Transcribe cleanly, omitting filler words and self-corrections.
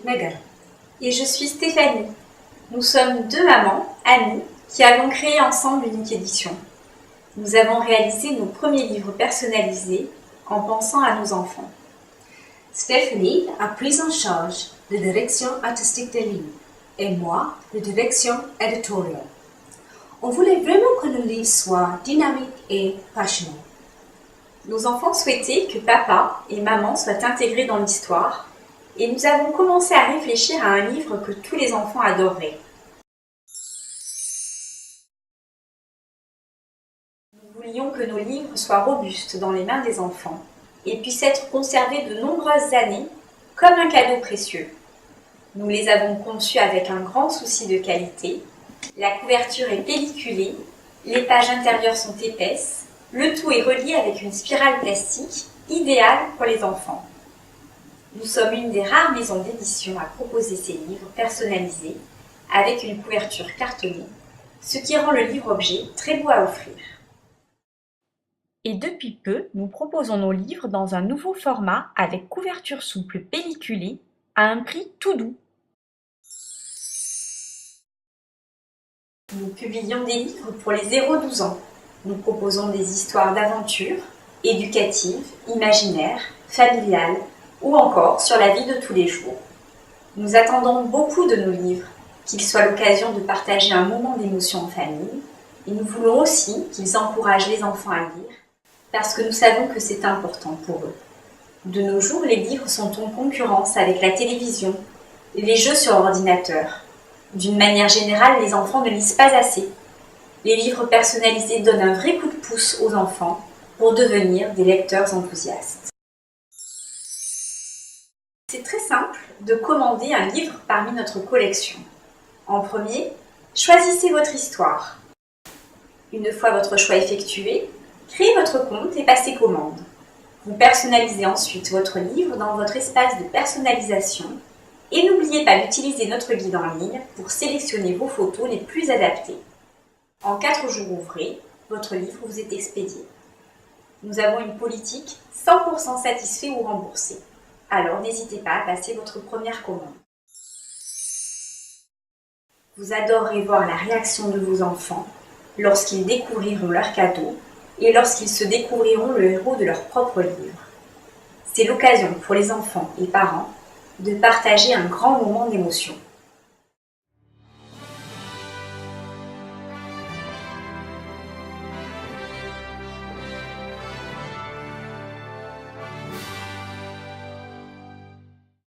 Megan. Et je suis Stéphanie. Nous sommes deux mamans, amies, qui avons créé ensemble Unique Édition. Nous avons réalisé nos premiers livres personnalisés en pensant à nos enfants. Stéphanie a pris en charge la direction artistique des livres et moi, la direction éditoriale. On voulait vraiment que le livre soit dynamique et passionnant. Nos enfants souhaitaient que papa et maman soient intégrés dans l'histoire et nous avons commencé à réfléchir à un livre que tous les enfants adoreraient. Nous voulions que nos livres soient robustes dans les mains des enfants et puissent être conservés de nombreuses années comme un cadeau précieux. Nous les avons conçus avec un grand souci de qualité. La couverture est pelliculée, les pages intérieures sont épaisses, le tout est relié avec une spirale plastique, idéale pour les enfants. Nous sommes une des rares maisons d'édition à proposer ces livres personnalisés avec une couverture cartonnée, ce qui rend le livre-objet très beau à offrir. Et depuis peu, nous proposons nos livres dans un nouveau format avec couverture souple pelliculée à un prix tout doux. Nous publions des livres pour les 0-12 ans. Nous proposons des histoires d'aventure, éducatives, imaginaires, familiales ou encore sur la vie de tous les jours. Nous attendons beaucoup de nos livres, qu'ils soient l'occasion de partager un moment d'émotion en famille, et nous voulons aussi qu'ils encouragent les enfants à lire, parce que nous savons que c'est important pour eux. De nos jours, les livres sont en concurrence avec la télévision, les jeux sur ordinateur. D'une manière générale, les enfants ne lisent pas assez. Les livres personnalisés donnent un vrai coup de pouce aux enfants pour devenir des lecteurs enthousiastes. C'est très simple de commander un livre parmi notre collection. En premier, choisissez votre histoire. Une fois votre choix effectué, créez votre compte et passez commande. Vous personnalisez ensuite votre livre dans votre espace de personnalisation et n'oubliez pas d'utiliser notre guide en ligne pour sélectionner vos photos les plus adaptées. En 4 jours ouvrés, votre livre vous est expédié. Nous avons une politique 100% satisfait ou remboursé. Alors n'hésitez pas à passer votre première commande. Vous adorerez voir la réaction de vos enfants lorsqu'ils découvriront leur cadeau et lorsqu'ils se découvriront le héros de leur propre livre. C'est l'occasion pour les enfants et parents de partager un grand moment d'émotion.